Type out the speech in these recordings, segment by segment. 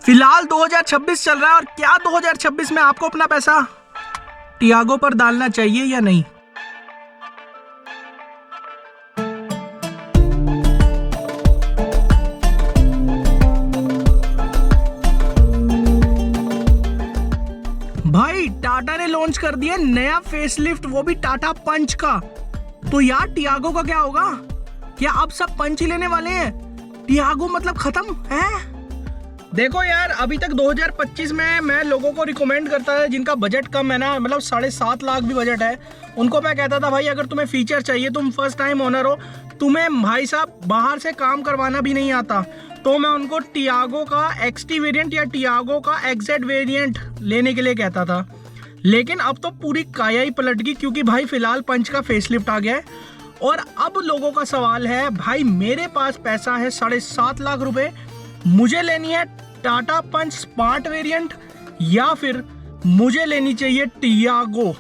फिलहाल 2026 चल रहा है और क्या 2026 में आपको अपना पैसा टियागो पर डालना चाहिए या नहीं? भाई टाटा ने लॉन्च कर दिया नया फेसलिफ्ट, वो भी टाटा पंच का। तो यार टियागो का क्या होगा? क्या अब सब पंच ही लेने वाले हैं? टियागो मतलब खत्म है? देखो यार, अभी तक 2025 में मैं लोगों को रिकमेंड करता है जिनका बजट कम है ना, मतलब 7.5 लाख भी बजट है, उनको मैं कहता था भाई अगर तुम्हें फीचर चाहिए, तुम फर्स्ट टाइम ओनर हो, तुम्हें भाई साहब बाहर से काम करवाना भी नहीं आता, तो मैं उनको टियागो का एक्सटी वेरिएंट या टियागो का एक्जेड वेरिएंट लेने के लिए कहता था। लेकिन अब तो पूरी काया ही पलट गई, क्योंकि भाई फिलहाल पंच का फेसलिफ्ट आ गया है और अब लोगों का सवाल है भाई मेरे पास पैसा है 7.5 लाख रुपए, मुझे लेनी है टाटा पंच स्मार्ट वेरिएंट या फिर मुझे लेनी चाहिए टियागो।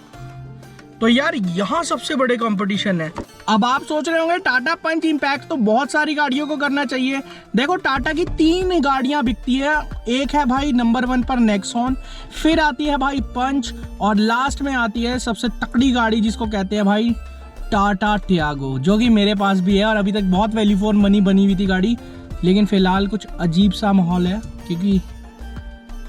तो यार यहाँ सबसे बड़े कंपटीशन है। अब आप सोच रहे होंगे टाटा पंच इंपैक्ट तो बहुत सारी गाड़ियों को करना चाहिए। देखो टाटा की 3 गाड़ियां बिकती है, एक है भाई नंबर 1 पर नेक्सॉन, फिर आती है भाई पंच और लास्ट में आती है सबसे तकड़ी गाड़ी जिसको कहते हैं भाई टाटा टियागो, जो कि मेरे पास भी है और अभी तक बहुत वैल्यू फॉर मनी बनी हुई थी गाड़ी। लेकिन फिलहाल कुछ अजीब सा माहौल है, क्योंकि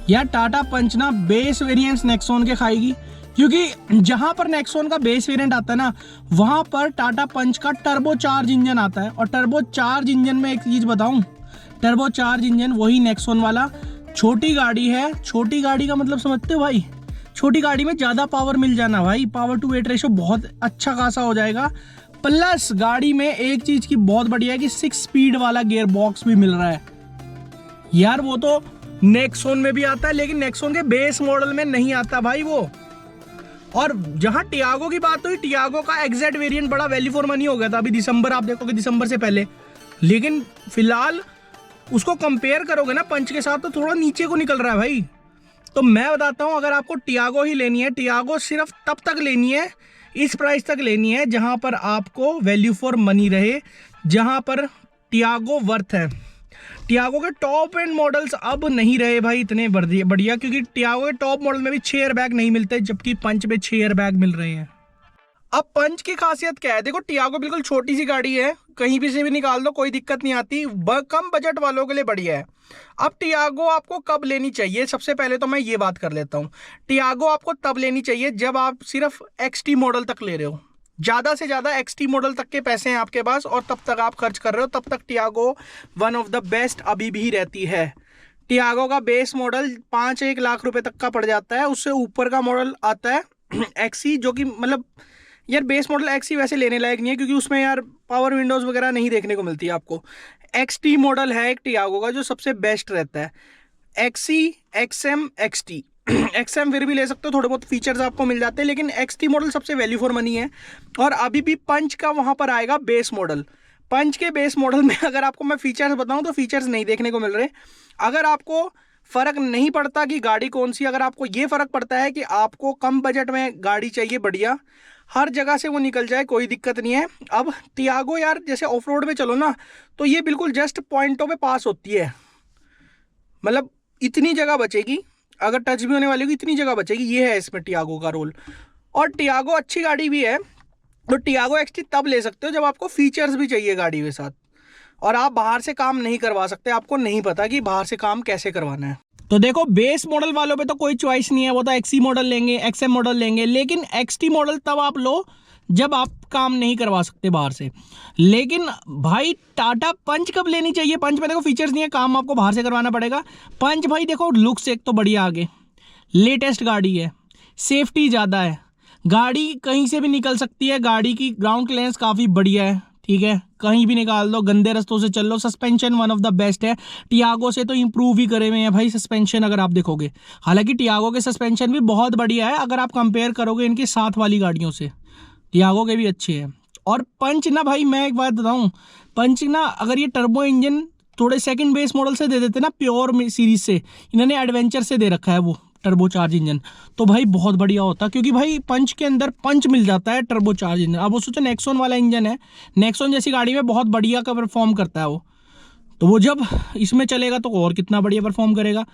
यार टाटा पंच ना बेस वेरिएंट्स नेक्सॉन के खाएगी, क्योंकि जहां पर नेक्सॉन का बेस वेरिएंट आता है ना, वहां पर टाटा पंच का टर्बो चार्ज इंजन आता है। और टर्बो चार्ज इंजन में एक चीज बताऊं, टर्बो चार्ज इंजन वही नेक्सॉन वाला छोटी गाड़ी है। छोटी गाड़ी का मतलब समझते हो भाई? छोटी गाड़ी में ज्यादा पावर मिल जाना भाई, पावर टू वेट रेशो बहुत अच्छा खासा हो जाएगा। प्लस गाड़ी में एक चीज की बहुत बढ़िया है कि 6 स्पीड वाला गियर बॉक्स भी मिल रहा है। यार वो तो नेक्सॉन में भी आता है, लेकिन नेक्सॉन के बेस मॉडल में नहीं आता भाई वो। और जहां टियागो की बात हुई, टियागो का एग्जैक्ट वेरिएंट बड़ा वैल्यू फॉर मनी हो गया था अभी दिसंबर, आप देखोगे दिसंबर से पहले। लेकिन फिलहाल उसको कंपेयर करोगे ना पंच के साथ, तो थोड़ा नीचे को निकल रहा है भाई। तो मैं बताता हूं, अगर आपको टियागो ही लेनी है, टियागो सिर्फ तब तक लेनी है, इस प्राइस तक लेनी है जहां पर आपको वैल्यू फॉर मनी रहे, जहां पर टियागो वर्थ है। टियागो के टॉप एंड मॉडल्स अब नहीं रहे भाई इतने बढ़िया, क्योंकि टियागो के टॉप मॉडल में भी 6 एयरबैग नहीं मिलते, जबकि पंच में 6 एयरबैग मिल रहे हैं। अब पंच की खासियत क्या है? देखो टियागो बिल्कुल छोटी सी गाड़ी है, कहीं भी से भी निकाल दो कोई दिक्कत नहीं आती, कम बजट वालों के लिए बढ़िया है। अब टियागो आपको कब लेनी चाहिए? सबसे पहले तो मैं ये बात कर लेता हूँ, टियागो आपको तब लेनी चाहिए जब आप सिर्फ एक्सटी मॉडल तक ले रहे हो, ज़्यादा से ज़्यादा एक्सटी मॉडल तक के पैसे हैं आपके पास और तब तक आप खर्च कर रहे हो, तब तक Tiago one of the best अभी भी रहती है। टियागो का बेस मॉडल 5-1 लाख रुपए तक का पड़ जाता है, उससे ऊपर का मॉडल आता है एक्सी, जो कि मतलब यार बेस मॉडल एक्सी वैसे लेने लायक नहीं है, क्योंकि उसमें यार पावर विंडोज़ वगैरह नहीं देखने को मिलती है आपको। एक्सटी मॉडल है एक टियागो का जो सबसे बेस्ट रहता है, एक्सी, एक्सएम, एक्सटी। एक्सएम फिर भी ले सकते हो, थोड़े बहुत फीचर्स आपको मिल जाते हैं, लेकिन एक्सटी मॉडल सबसे वैल्यू फॉर मनी है। और अभी भी पंच का वहाँ पर आएगा बेस मॉडल। पंच के बेस मॉडल में अगर आपको मैं फीचर्स बताऊँ तो फीचर्स नहीं देखने को मिल रहे। अगर आपको फ़र्क नहीं पड़ता कि गाड़ी कौन सी, अगर आपको ये फ़र्क पड़ता है कि आपको कम बजट में गाड़ी चाहिए बढ़िया, हर जगह से वो निकल जाए, कोई दिक्कत नहीं है। अब टियागो यार जैसे ऑफ रोड में चलो ना, तो ये बिल्कुल जस्ट पॉइंटों पे पास होती है, मतलब इतनी जगह बचेगी, अगर टच भी होने वाली होगी इतनी जगह बचेगी, ये है इसमें टियागो का रोल। और टियागो अच्छी गाड़ी भी है, तो टियागो एक्सटी तब ले सकते हो जब आपको फीचर्स भी चाहिए गाड़ी के साथ, और आप बाहर से काम नहीं करवा सकते, आपको नहीं पता कि बाहर से काम कैसे करवाना है। तो देखो बेस मॉडल वालों पे तो कोई चॉइस नहीं है, वो तो एक्सी मॉडल लेंगे, एक्सएम मॉडल लेंगे, लेकिन एक्सटी मॉडल तब आप लो जब आप काम नहीं करवा सकते बाहर से। लेकिन भाई टाटा पंच कब लेनी चाहिए? पंच में देखो फीचर्स नहीं है, काम आपको बाहर से करवाना पड़ेगा। पंच भाई देखो लुक्स एक तो बढ़िया, आगे लेटेस्ट गाड़ी है, सेफ्टी ज़्यादा है, गाड़ी कहीं से भी निकल सकती है, गाड़ी की ग्राउंड क्लियरेंस काफ़ी बढ़िया है, ठीक है, कहीं भी निकाल दो, गंदे रास्तों से चल लो। Suspension one of the best है, टियागो से तो इंप्रूव ही करे हुए हैं भाई सस्पेंशन अगर आप देखोगे। हालांकि टियागो के सस्पेंशन भी बहुत बढ़िया है, अगर आप कंपेयर करोगे इनके साथ वाली गाड़ियों से, टियागो के भी अच्छे हैं। और पंच ना भाई मैं एक बात बताऊं, पंच ना अगर ये टर्बो इंजन थोड़े सेकंड बेस मॉडल से दे देते ना, प्योर सीरीज से, इन्होंने एडवेंचर से दे रखा है वो टर्बो चार्ज इंजन, तो भाई बहुत बढ़िया होता, क्योंकि भाई पंच के अंदर पंच मिल जाता है टर्बो चार्ज इंजन। अब वो सोचो नेक्सॉन वाला इंजन है, नेक्सॉन जैसी गाड़ी में बहुत बढ़िया का परफॉर्म करता है वो, तो वो जब इसमें चलेगा तो और कितना बढ़िया परफॉर्म करेगा,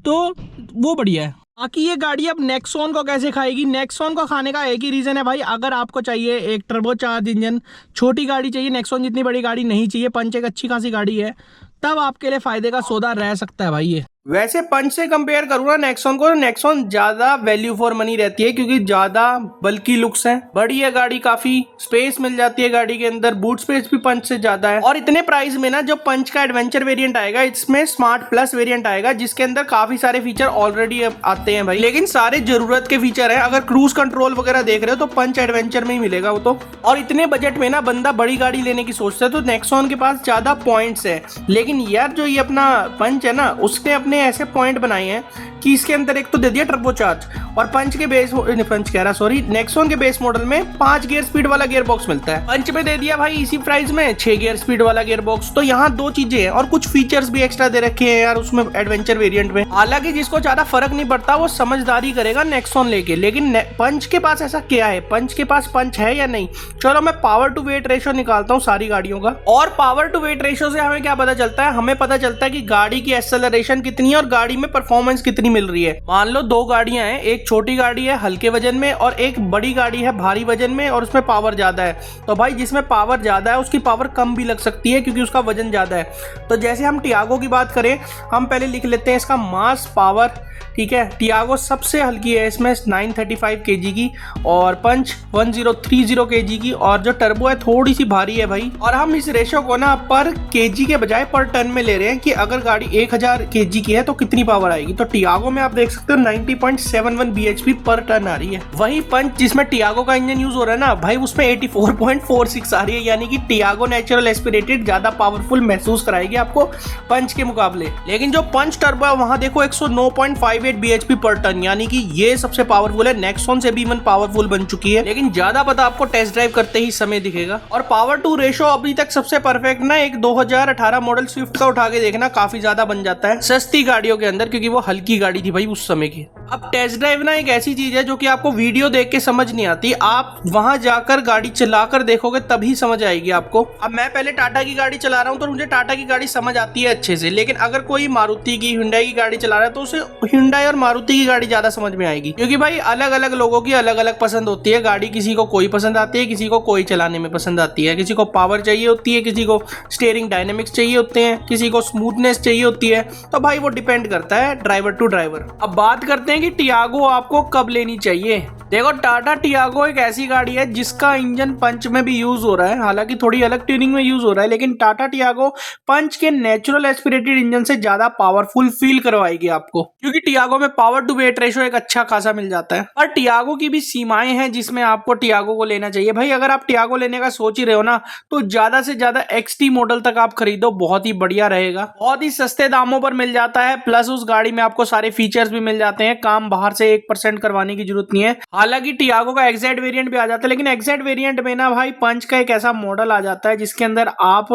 तो वो बढ़िया है। बाकी ये गाड़ी अब नेक्सॉन को कैसे खाएगी, नेक्सॉन को खाने का एक ही रीज़न है भाई, अगर आपको चाहिए एक टर्बो चार्ज इंजन, छोटी गाड़ी चाहिए, नेक्सॉन जितनी बड़ी गाड़ी नहीं चाहिए, पंच एक अच्छी खासी गाड़ी है, तब आपके लिए फायदे का सौदा रह सकता है भाई ये। वैसे पंच से कंपेयर करूँ ना नेक्सॉन को, नेक्सॉन ज्यादा वैल्यू फॉर मनी रहती है क्योंकि ज्यादा बल्कि लुक्स है, बड़ी है गाड़ी, काफी स्पेस मिल जाती है गाड़ी के अंदर, बूट स्पेस भी पंच से ज्यादा है। और इतने प्राइस में ना जो पंच का एडवेंचर वेरिएंट आएगा, इसमें स्मार्ट प्लस वेरिएंट आएगा जिसके अंदर काफी सारे फीचर ऑलरेडी आते हैं भाई, लेकिन सारे जरूरत के फीचर है। अगर क्रूज कंट्रोल वगैरह देख रहे हो तो पंच एडवेंचर में ही मिलेगा वो तो। और इतने बजट में ना बंदा बड़ी गाड़ी लेने की सोचता है तो नेक्सॉन के पास ज्यादा पॉइंट्स है, लेकिन यार जो ये अपना पंच है ना, उसने अपने ऐसे पॉइंट बनाए हैं कि इसके अंदर एक तो दे दिया टर्बो चार्ज, और पंच के बेस नेक्सॉन के बेस मॉडल में 5 गियर स्पीड वाला गियर बॉक्स मिलता है, पंच में दे दिया भाई इसी प्राइस में 6 गियर स्पीड वाला गियर बॉक्स। तो यहाँ 2 चीजें हैं और कुछ फीचर्स भी एक्स्ट्रा दे रखे हैं यार उसमें एडवेंचर वेरिएंट में। हालांकि जिसको ज्यादा फर्क नहीं पड़ता वो समझदारी करेगा नेक्सॉन लेके, लेकिन पंच के पास ऐसा क्या है, पंच के पास पंच है या नहीं। चलो मैं पावर टू वेट रेशियो निकालता हूँ सारी गाड़ियों का, और पावर टू वेट रेशियो से हमें क्या पता चलता है, हमें पता चलता है कि गाड़ी की एक्सेलरेशन कितनी है और गाड़ी में परफॉर्मेंस कितनी मिल रही है। मान लो 2 गाड़ियां हैं, एक छोटी गाड़ी है हल्के वजन में और एक बड़ी गाड़ी है भारी वजन में और उसमें पावर ज्यादा है, तो भाई जिसमें पावर ज्यादा है उसकी पावर कम भी लग सकती है क्योंकि उसका वजन ज्यादा है। तो जैसे हम टियागो की बात करें, हम पहले लिख लेते हैं इसका मास पावर, ठीक है। टियागो सबसे हल्की है, इसमें 935 kg की, और पंच 1030 kg की, और जो टर्बो है थोड़ी सी भारी है भाई। और हम इस रेशो को ना पर केजी के बजाय पर टन में ले रहे हैं कि अगर गाड़ी 1000 kg की है तो कितनी पावर आएगी। तो टियागो में आप देख सकते हो 90.71 bhp पर टन आ रही है। वही पंच जिसमें टियागो का इंजन यूज हो रहा है ना भाई, उसमें 84.46 आ रही है, यानी कि टियागो नेचुरल एस्पिरेटेड ज्यादा पावरफुल महसूस कराएगी आपको पंच के मुकाबले। लेकिन जो पंच टर्बो है वहां देखो 109.58 bhp पर टन, यानी कि ये सबसे पावरफुल है, नेक्सॉन से भी इवन पावरफुल बन चुकी है, लेकिन ज्यादा पता आपको टेस्ट ड्राइव करते ही समय दिखेगा। और पावर टू रेशो अभी तक सबसे परफेक्ट ना एक 2018 मॉडल स्विफ्ट का उठा के देखना, काफी ज्यादा बन जाता है सस्ती गाड़ियों के अंदर, क्योंकि वो हल्की गाड़ी थी भाई उस समय की। अब टेस्ट ड्राइव ना एक ऐसी चीज है जो कि आपको वीडियो देख के समझ नहीं आती, आप वहां जाकर गाड़ी चलाकर देखोगे तभी समझ आएगी आपको। अब मैं पहले टाटा की गाड़ी चला रहा हूं तो मुझे टाटा की गाड़ी समझ आती है अच्छे से, लेकिन अगर कोई मारुति की, हुंडई की गाड़ी चला रहा है तो उसे हुंडई और मारुति की गाड़ी ज्यादा समझ में आएगी, क्योंकि भाई अलग अलग लोगों की अलग अलग पसंद होती है गाड़ी। किसी को कोई पसंद आती है, किसी को कोई चलाने में पसंद आती है, किसी को पावर चाहिए होती है, किसी को स्टीयरिंग डायनेमिक्स चाहिए होते हैं, किसी को स्मूथनेस चाहिए होती है। तो भाई वो डिपेंड करता है ड्राइवर टू ड्राइवर। अब बात करते हैं कि टियागो आपको कब लेनी चाहिए। देखो टाटा टियागो एक ऐसी गाड़ी है जिसका इंजन पंच में भी यूज हो रहा है, हालांकि थोड़ी अलग ट्यूनिंग में यूज हो रहा है, लेकिन टाटा टियागो पंच के नेचुरल एस्पिरेटेड इंजन से ज्यादा पावरफुल फील करवाएगी आपको, क्योंकि टियागो में पावर टू वेट रेशियो एक अच्छा खासा मिल जाता है। और टियागो की भी सीमाएं हैं जिसमें आपको टियागो को लेना चाहिए। भाई अगर आप टियागो लेने का सोच ही रहे हो ना, तो ज्यादा से ज्यादा XT मॉडल तक आप खरीदो, बहुत ही बढ़िया रहेगा, बहुत ही सस्ते दामों पर मिल जाता है, प्लस उस गाड़ी में आपको सारे फीचर्स भी मिल जाते हैं, काम बाहर से 1% करवाने की जरूरत नहीं है। हालांकि टियागो का एक्जेड वेरिएंट भी आ जाता है, लेकिन एक्जेड वेरिएंट में ना भाई पंच का एक ऐसा मॉडल आ जाता है जिसके अंदर आप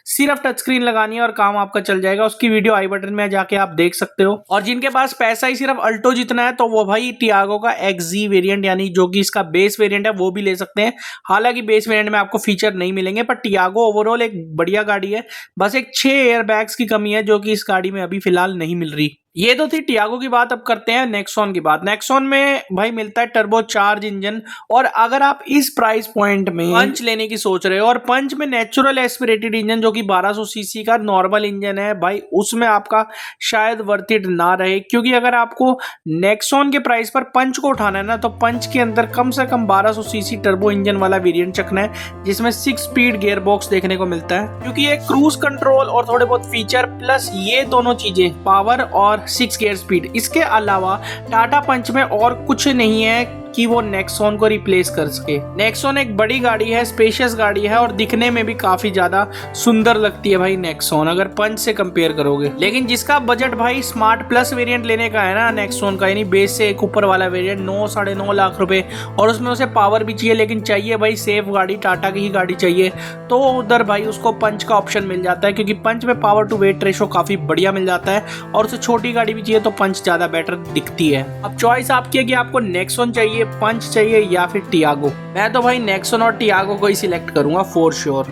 सिर्फ टच स्क्रीन लगानी है और काम आपका चल जाएगा। उसकी वीडियो आई बटन में जाके आप देख सकते हो। और जिनके पास पैसा ही सिर्फ अल्टो जितना है तो वो भाई टियागो का XZ वेरिएंट, यानी जो कि इसका बेस वेरिएंट है, वो भी ले सकते हैं। हालांकि बेस वेरिएंट में आपको फीचर नहीं मिलेंगे, पर टियागो ओवरऑल एक बढ़िया गाड़ी है, बस एक 6 एयर बैग्स की कमी है जो कि इस गाड़ी में अभी फिलहाल नहीं मिल रही। ये तो थी टियागो की बात। अब करते हैं नेक्सॉन की बात। नेक्सॉन में भाई मिलता है टर्बो चार्ज इंजन, और अगर आप इस प्राइस पॉइंट में पंच लेने की सोच रहे हो और पंच में नेचुरल एस्पिरेटेड इंजन जो कि 1200 सीसी का नॉर्मल इंजन है भाई, उसमें आपका शायद वर्थ इट ना रहे, क्योंकि अगर आपको नेक्सॉन के प्राइस पर पंच को उठाना है ना, तो पंच के अंदर कम से कम 1200 सीसी टर्बो इंजन वाला वेरिएंट चखना है जिसमें 6 स्पीड गियर बॉक्स देखने को मिलता है, क्योंकि ये क्रूज कंट्रोल और थोड़े बहुत फीचर प्लस ये दोनों चीजें पावर और 6 गियर स्पीड, इसके अलावा टाटा पंच में और कुछ नहीं है कि वो नेक्सॉन को रिप्लेस कर सके। नेक्सॉन एक बड़ी गाड़ी है, स्पेशियस गाड़ी है, और दिखने में भी काफी ज्यादा सुंदर लगती है भाई नेक्सॉन, अगर पंच से कंपेयर करोगे। लेकिन जिसका बजट भाई स्मार्ट प्लस वेरिएंट लेने का है ना नेक्सॉन का, यानी बेस से एक ऊपर वाला वेरिएंट 9-9.5 लाख रुपए, और उसमें उसे पावर भी चाहिए, लेकिन चाहिए भाई सेफ गाड़ी, टाटा की ही गाड़ी चाहिए, तो उधर भाई उसको पंच का ऑप्शन मिल जाता है, क्योंकि पंच में पावर टू वेट रेशो काफी बढ़िया मिल जाता है, और उसे छोटी गाड़ी भी चाहिए तो पंच ज्यादा बेटर दिखती है। अब चॉइस आपकी है कि आपको नेक्सॉन चाहिए, पंच चाहिए या फिर टियागो। मैं तो भाई नेक्सॉन और टियागो को ही सिलेक्ट करूंगा फॉर श्योर।